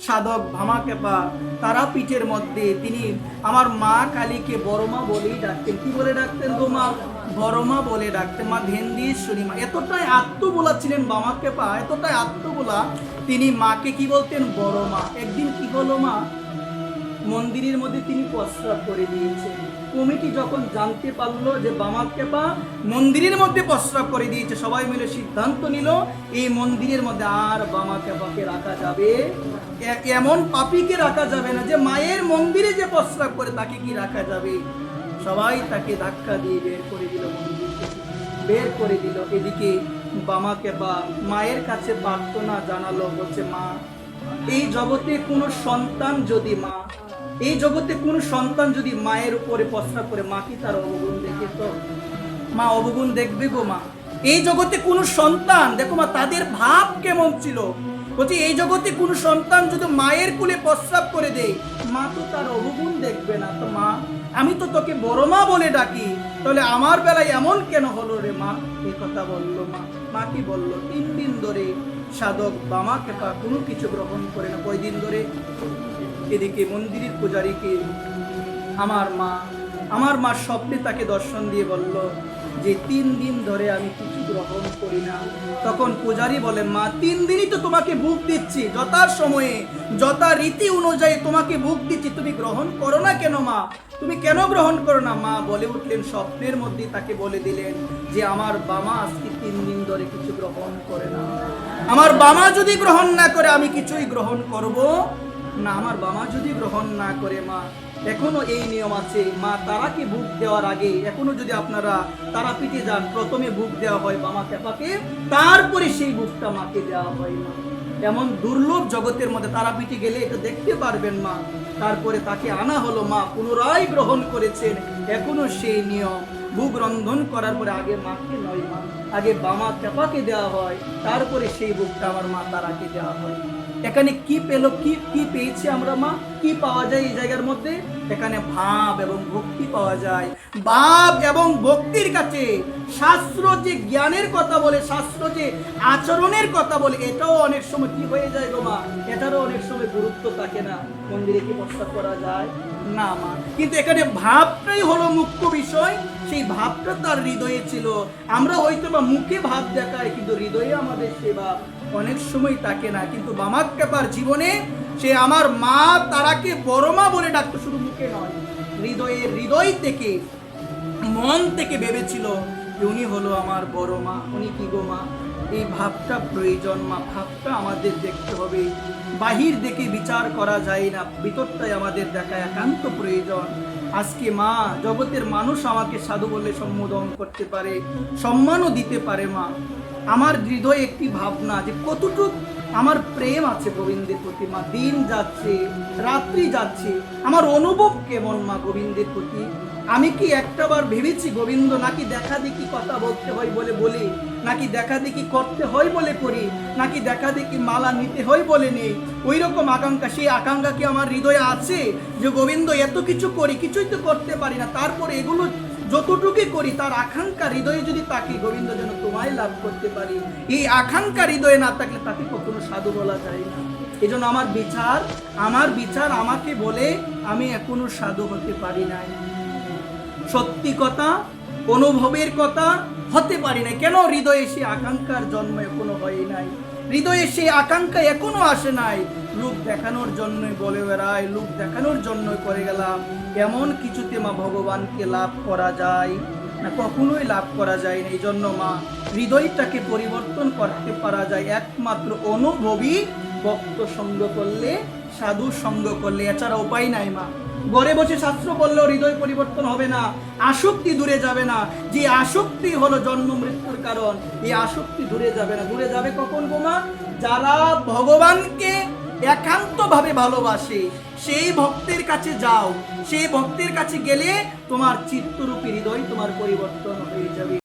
সাধক ভামাকেপা তারাপীঠের মধ্যে তিনি আমার মা কালীকে বড় মা বলেই ডাকতেন। কি বলে ডাকতেন গো মা? বড় মা বলে ডাকতেন, মা ধেন্দিশ্বরী মা। এতটাই আত্মবোলা ছিলেন ভামাকেপা, এতটাই আত্মবোলা, তিনি মাকে কি বলতেন? বড় মা। একদিন কি হলো মা, মন্দিরের মধ্যে তিনি প্রস্রাব করে দিয়েছেন। কমিটি যখন জানতে পারলো যে ভামাকেপা মন্দিরের মধ্যে প্রস্রাব করে দিয়েছে, সবাই মিলে সিদ্ধান্ত নিল এই মন্দিরের মধ্যে আর ভামাকেপাকে রাখা যাবে, এমন পাপীকে রাখা যাবে না, যে মায়ের মন্দিরে যে প্রস্রাব করে তাকে কি রাখা যাবে। সবাই তাকে ধাক্কা দিয়ে বের করে দিল, মন্দির থেকে বের করে দিল। এদিকে ভামাকেপা মায়ের কাছে প্রার্থনা জানালো, বলছে মা, এই জগতে কোনো সন্তান যদি এই জগতে কোন সন্তান যদি মায়ের উপরে প্রস্রাব করে, মা কি তার অবগুণ দেখে? তো মা অবগুণ দেখবে গো মা? এই জগতে কোন সন্তান, দেখো মা তাদের ভাব কেমন ছিল, বলছি এই জগতে কোন সন্তান যদি মায়ের কুলে প্রস্রাব করে দেয়, মা তো তার অবগুণ দেখবে না। তো মা, আমি তো তোকে বড় মা বলে ডাকি, তাহলে আমার বেলায় এমন কেন হলো রে মা? এই কথা বললো মা। মা কি বললো? 3 দিন ধরে সাধক ভামাকেপা কোনো কিছু গ্রহণ করে না। কয়দিন ধরে? এদিকে মন্দিরের পূজারীকে আমার মা স্বপ্নে তাকে দর্শন দিয়ে বলল যে 3 দিন ধরে আমি কিছু গ্রহণ করি না। তখন পূজারী বলে, মা 3 দিনই তো তোমাকে ভোগ দিচ্ছি, যথা সময়ে যথা রীতি অনুযায়ী তোমাকে ভোগ দিচ্ছি, তুমি গ্রহণ করো না কেন মা? তুমি কেন গ্রহণ করো না? মা বলে উঠলেন, স্বপ্নের মধ্যে তাকে বলে দিলেন যে আমার বামা আজকে 3 দিন ধরে কিছু গ্রহণ করে না। আমার বামা যদি গ্রহণ না করে আমি কিছুই গ্রহণ করব না। আমার বাবা যদি গ্রহণ না করে, মা এখনো এই নিয়ম আছে, মা তারাকে ভোগ দেওয়ার আগে এখনো যদি আপনারা তারাপীঠে যান, প্রথমে ভোগ দেওয়া হয় ভামাকেপাকে, তারপরে সেই ভোগটা মাকে দেওয়া হয় মা। এমন দুর্লভ জগতের মধ্যে তারাপীঠে গেলে এটা দেখতে পারবেন মা। তারপরে তাকে আনা হলো, মা পুনরায় গ্রহণ করেছেন, এখনো সেই নিয়ম। ভোগ রন্ধন করার পরে আগে মাকে নয় মা, আগে ভামাকেপাকে দেওয়া হয়, তারপরে সেই ভোগটা আমার মা তারাকে দেওয়া হয়। এখানে কি পেল, কি পেয়েছি আমরা মা? কি পাওয়া যায় এই জায়গার মধ্যে? এখানে ভাব এবং ভক্তি পাওয়া যায়। ভাব এবং ভক্তির কাছে শাস্ত্র যে জ্ঞানের কথা বলে, শাস্ত্র যে আচরণের কথা বলে, এটাও অনেক সময় কি হয়ে যায় গো মা? এটারও অনেক সময় গুরুত্ব থাকে না। মন্দিরে কি প্রস্তাব করা যায় না মা? কিন্তু এখানে ভাবটাই হলো মুখ্য বিষয়। সেই ভাবটা তার হৃদয়ে ছিল। আমরা হয়তো বা মুখে ভাব দেখাই, কিন্তু হৃদয়ে আমাদের সে ভাব অনেক সময় থাকে না। কিন্তু ভামাকেপার জীবনে সে আমার মা তারাকে বড় মা বলে ডাকতো, শুধু মুখে নয়, হৃদয় থেকে, মন থেকে ভেবেছিল যে উনি হলো আমার বড় মা। উনি কি গো মা? এই ভাবটা প্রয়োজন মা, ভাবটা আমাদের দেখতে হবে। বাহির দেখে বিচার করা যায় না, ভিতরটাই আমাদের দেখা একান্ত প্রয়োজন। আজকে মা, জগতের মানুষ আমাকে সাধু বলে সম্বোধন করতে পারে, সম্মানও দিতে পারে মা। আমার হৃদয়ে একটি ভাবনা যে কতটুকু আমার প্রেম আছে গোবিন্দের প্রতি মা। দিন যাচ্ছে, রাত্রি যাচ্ছে, আমার অনুভব কেমন মা গোবিন্দের প্রতি? আমি কি একটাবার ভেবেছি গোবিন্দ নাকি দেখা দেখি কথা বলতে হয় বলে বলি, নাকি দেখা দেখি করতে হয় বলে করি, নাকি দেখা দেখি মালা নিতে হয় বলে নেই? ওই রকম আকাঙ্ক্ষা, সেই আকাঙ্ক্ষা কি আমার হৃদয়ে আছে যে গোবিন্দ এত কিছু করি, কিছুই তো করতে পারি না, তারপরে এগুলো যতটুকু করি তার আকাঙ্ক্ষা হৃদয়ে যদি তাকে, গোবিন্দ যেন তোমায় লাভ করতে পারি, এই আকাঙ্ক্ষা হৃদয়ে না থাকলে তাকে কখনো সাধু বলা যায় না। এই জন্য আমার বিচার আমাকে বলে আমি এখনো সাধু হতে পারি নাই। সত্যি কথা, অনুভবের কথা হতে পারি না। কেন? হৃদয়ে সে আকাঙ্ক্ষার জন্ম এখনো হয় নাই, হৃদয়ে সে আকাঙ্ক্ষা এখনো আসে নাই। লোক দেখানোর জন্যই বলে বেড়ায়, লোক দেখানোর জন্যই করে গেলাম। এমন কিছুতে মা ভগবানকে লাভ করা যায় না, কখনোই লাভ করা যায় না। এই জন্য মা, হৃদয়টাকে পরিবর্তন করতে পারা যায় একমাত্র অনুভবী ভক্ত সঙ্গ করলে, সাধু সঙ্গ করলে, এছাড়া উপায় নাই মা। ঘরে বসে শাস্ত্র বললেও হৃদয় পরিবর্তন হবে না, আসক্তি দূরে যাবে না। যে আসক্তি হলো জন্ম মৃত্যুর কারণ, এই আসক্তি দূরে যাবে না। দূরে যাবে কখন গো মা? যারা ভগবানকে একান্তভাবে ভালোবাসে, সেই ভক্তের কাছে যাও। সেই ভক্তের কাছে গেলে তোমার চিত্তরূপী হৃদয় তোমার পরিবর্তন হয়ে যাবে।